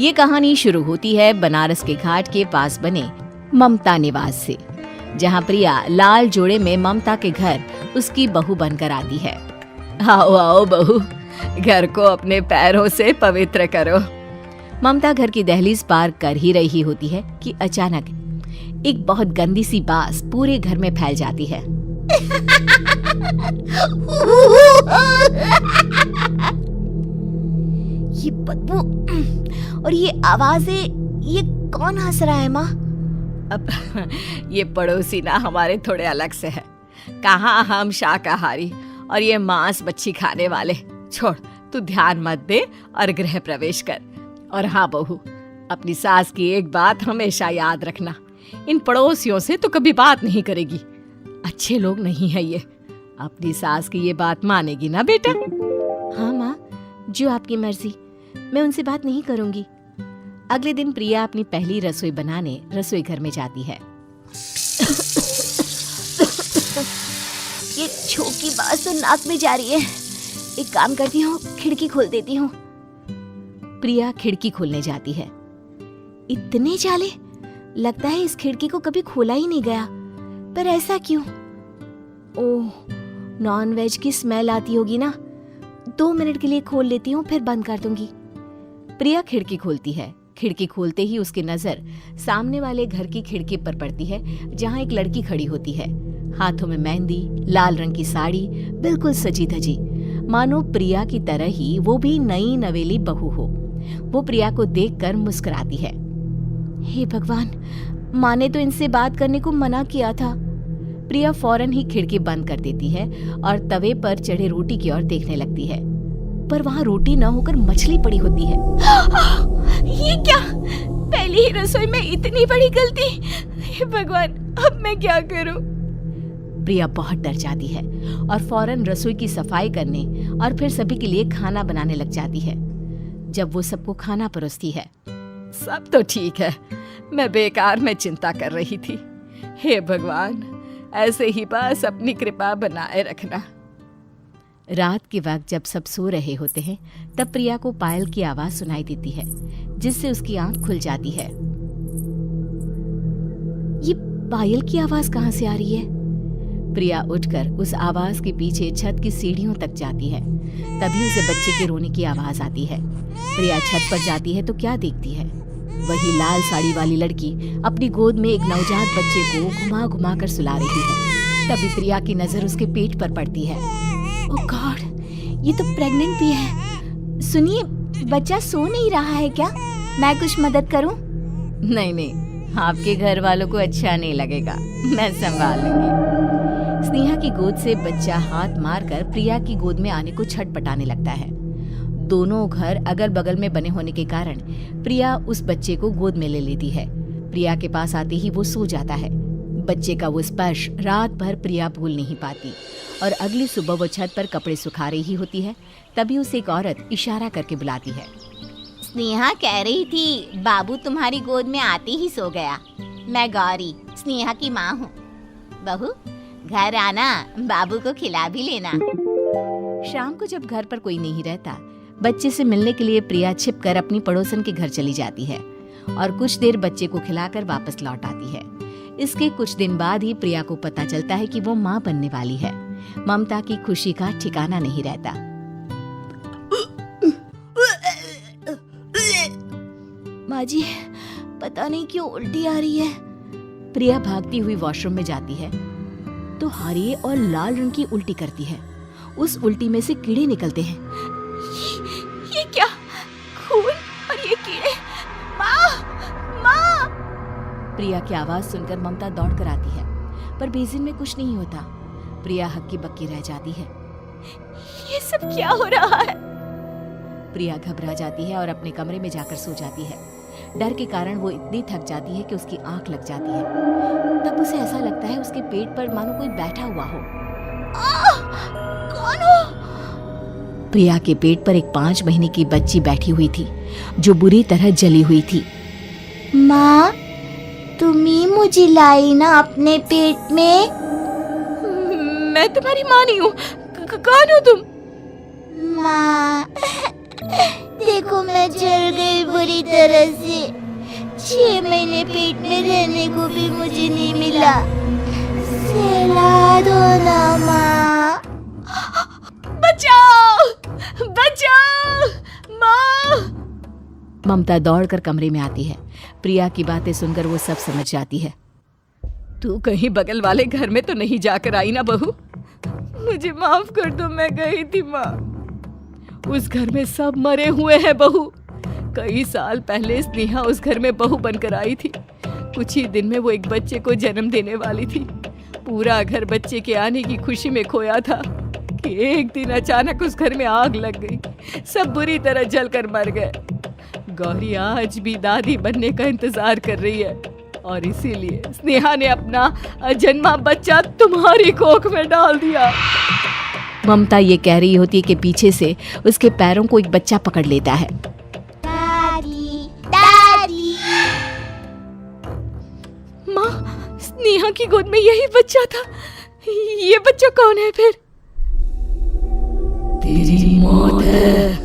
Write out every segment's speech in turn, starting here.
ये कहानी शुरू होती है बनारस के घाट के पास बने ममता निवास से, जहाँ प्रिया लाल जोड़े में ममता के घर उसकी बहू बनकर आती है। आओ आओ बहू, घर को अपने पैरों से पवित्र करो। ममता घर की दहलीज पार कर ही रही होती है कि अचानक एक बहुत गंदी सी बास पूरे घर में फैल जाती है। ये बदबू और ये आवाजें, ये कौन हंस रहा है माँ? अब ये पड़ोसी ना हमारे थोड़े अलग से है। कहाँ हम शाकाहारी और ये मांस मच्छी खाने वाले। छोड़, तू ध्यान मत दे और गृह प्रवेश कर। और हाँ बहू, अपनी सास की एक बात हमेशा याद रखना, इन पड़ोसियों से तो कभी बात नहीं करेगी। अच्छे लोग नहीं है ये। अपनी सास की ये बात मानेगी ना बेटा? हाँ माँ, जो आपकी मर्जी, मैं उनसे बात नहीं करूंगी। अगले दिन प्रिया अपनी पहली रसोई बनाने रसोई घर में जाती है। ये छोकी बात तो नाक में जा रही है। एक काम करती हूँ, खिड़की खोल देती हूँ। प्रिया खिड़की खोलने जाती है। इतने जाले, लगता है इस खिड़की को कभी खोला ही नहीं गया। पर ऐसा क्यों? ओह, नॉन वेज की स्मेल आती होगी ना। 2 मिनट के लिए खोल लेती हूँ, फिर बंद कर दूंगी। प्रिया खिड़की खोलती है। खिड़की खोलते ही उसकी नजर सामने वाले घर की खिड़की पर पड़ती है, जहाँ एक लड़की खड़ी होती है, हाथों में मेहंदी, लाल रंग की साड़ी, बिल्कुल सजी धजी, मानो प्रिया की तरह ही वो भी नई नवेली बहू हो। वो प्रिया को देखकर मुस्कुराती है। हे भगवान, माँ ने तो इनसे बात करने को मना किया था। प्रिया फौरन ही खिड़की बंद कर देती है और तवे पर चढ़े रोटी की ओर देखने लगती है, पर वहाँ रोटी न होकर मछली पड़ी होती है। ये क्या? पहली ही रसोई में इतनी बड़ी गलती। हे भगवान, अब मैं क्या करूं? प्रिया बहुत डर जाती है और फौरन रसोई की सफाई करने और फिर सभी के लिए खाना बनाने लग जाती है। जब वो सबको खाना परोसती है, सब तो ठीक है, मैं बेकार में चिंता कर रही थी। हे भगवान, ऐसे ही बस अपनी कृपा बनाए रखना। रात के वक्त जब सब सो रहे होते हैं, तब प्रिया को पायल की आवाज सुनाई देती है, जिससे उसकी आंख खुल जाती है। ये पायल की आवाज कहाँ से आ रही है? प्रिया उठकर उस आवाज के पीछे छत की सीढ़ियों तक जाती है। तभी उसे बच्चे के रोने की आवाज आती है। प्रिया छत पर जाती है तो क्या देखती है? वही लाल साड़ी वाली लड़की अपनी गोद में एक नवजात बच्चे को घुमा घुमा कर सुला रही है। तभी प्रिया की नजर उसके पेट पर पड़ती है। ओह गॉड, ये तो प्रेग्नेंट भी है। सुनिए, बच्चा सो नहीं रहा है क्या? मैं कुछ मदद करूं? नहीं नहीं, आपके घर वालों को अच्छा नहीं लगेगा, मैं संभाल लूंगी। स्नेहा की गोद से बच्चा हाथ मारकर प्रिया की गोद में आने को छटपटाने लगता है। दोनों घर अगल बगल में बने होने के कारण प्रिया उस बच्चे को गोद में ले लेती है। प्रिया के पास आते ही वो सो जाता है। बच्चे का वो स्पर्श रात भर प्रिया भूल नहीं पाती और अगली सुबह वो छत पर कपड़े सुखा रही होती है। तभी उसे एक औरत इशारा करके बुलाती है। स्नेहा कह रही थी बाबू तुम्हारी गोद में आते ही सो गया। मैं गौरी, स्नेहा की माँ हूँ। बहू, घर आना, बाबू को खिला भी लेना। शाम को जब घर पर कोई नहीं रहता, बच्चे से मिलने के लिए प्रिया छिपकर अपनी पड़ोसन के घर चली जाती है और कुछ देर बच्चे को खिलाकर वापस लौट आती है। इसके कुछ दिन बाद ही प्रिया को पता चलता है कि वो माँ बनने वाली है। ममता की खुशी का ठिकाना नहीं रहता। माँ जी, पता नहीं क्यों उल्टी आ रही है। प्रिया भागती हुई वॉशरूम में जाती है तो हरे और लाल रंग की उल्टी करती है। उस उल्टी में से कीड़े निकलते हैं। ये क्या? खून और ये कीड़े! माँ, माँ! प्रिया की आवाज सुनकर ममता दौड़ कर आती है, पर बेसिन में कुछ नहीं होता। प्रिया हक्की बक्की रह जाती है। ये सब क्या हो रहा है? प्रिया घबरा जाती है और अपने कमरे में जाकर सो जाती है। डर के कारण वो इतनी थक जाती है कि उसकी आंख लग जाती है। तब उसे ऐसा लगता है उसके पेट पर मानो कोई बैठा हुआ हो। कौन हो? प्रिया के पेट पर एक 5 महीने की बच्ची बैठी हुई थी, जो बुरी तरह जली हुई थी। माँ, तुम ही मुझे लाई ना अपने पेट में? मैं तुम्हारी माँ नहीं हूँ। कौन हो तुम? माँ, देखो मैं जल गई बुरी तरह से। 6 महीने पेट में रहने को भी मुझे नहीं मिला। सहला दो ना माँ। बचाओ, बचाओ, माँ। ममता दौड़कर कमरे में आती है। प्रिया की बातें सुनकर वो सब समझ जाती है। तू कहीं बगल वाले घर में तो नहीं जाकर आई ना बहू? मुझे माफ कर दो, मैं गई थी माँ। उस घर में सब मरे हुए हैं बहू। कई साल पहले स्नेहा उस घर में बहू बनकर आई थी। कुछ ही दिन में वो एक बच्चे को जन्म देने वाली थी। पूरा घर बच्चे के आने की खुशी में खोया था कि एक दिन अचानक उस घर में आग लग गई। सब बुरी तरह जलकर मर गए। गौरी आज भी दादी बनने का इंतजार कर रही है और इसीलिए स्नेहा ने अपना अजन्मा बच्चा तुम्हारी कोख में डाल दिया। ममता ये कह रही होती है कि पीछे से उसके पैरों को एक बच्चा पकड़ लेता है। दादी, दादी। माँ, स्नेहा की गोद में यही बच्चा था। ये बच्चा कौन है फिर? तेरी मौत है।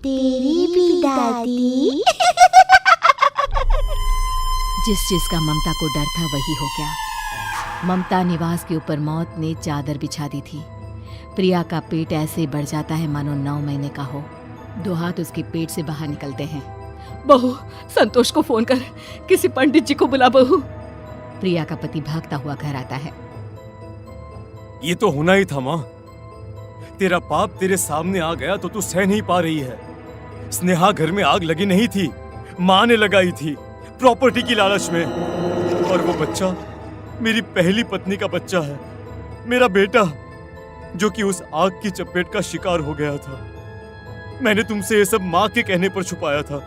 तेरी भी दादी। जिस चीज का ममता को डर था वही हो गया। ममता निवास के ऊपर मौत ने चादर बिछा दी थी। प्रिया का पेट ऐसे बढ़ जाता है मानो 9 महीने का हो। 2 हाथ उसके पेट से बाहर निकलते हैं। बहू, संतोष को फोन कर, किसी पंडित जी को बुला बहू। प्रिया का पति भागता हुआ घर आता है। ये तो होना ही था माँ। तेरा पाप तेरे सामने आ गया तो तू सह नहीं पा रही है। स्नेहा घर में आग लगी नहीं थी, माँ ने लगाई थी प्रॉपर्टी की लालच में। और वो बच्चा मेरी पहली पत्नी का बच्चा है, मेरा बेटा, जो कि उस आग की चपेट का शिकार हो गया था। मैंने तुमसे ये सब माँ के कहने पर छुपाया था।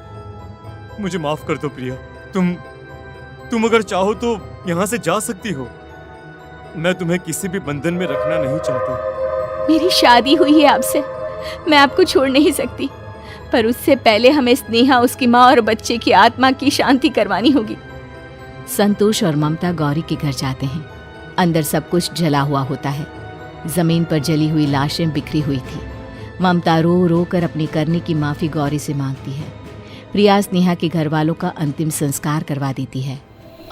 मुझे माफ कर दो प्रिया। तुम अगर चाहो तो यहाँ से जा सकती हो। मैं तुम्हें किसी भी बंधन में रखना नहीं चाहता। मेरी शादी हुई है आपसे, मैं आपको छोड़ नहीं सकती, पर उससे पहले हमें स्नेहा, उसकी माँ और बच्चे की आत्मा की शांति करवानी होगी। संतोष और ममता गौरी के घर जाते हैं। अंदर सब कुछ जला हुआ होता है। जमीन पर जली हुई लाशें बिखरी हुई थी। ममता रो रो कर अपनी करने की माफी गौरी से मांगती है। प्रिया स्नेहा के घर वालों का अंतिम संस्कार करवा देती है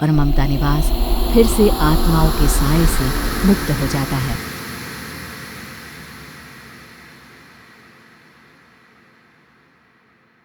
और ममता निवास फिर से आत्माओं के साए से मुक्त हो जाता है।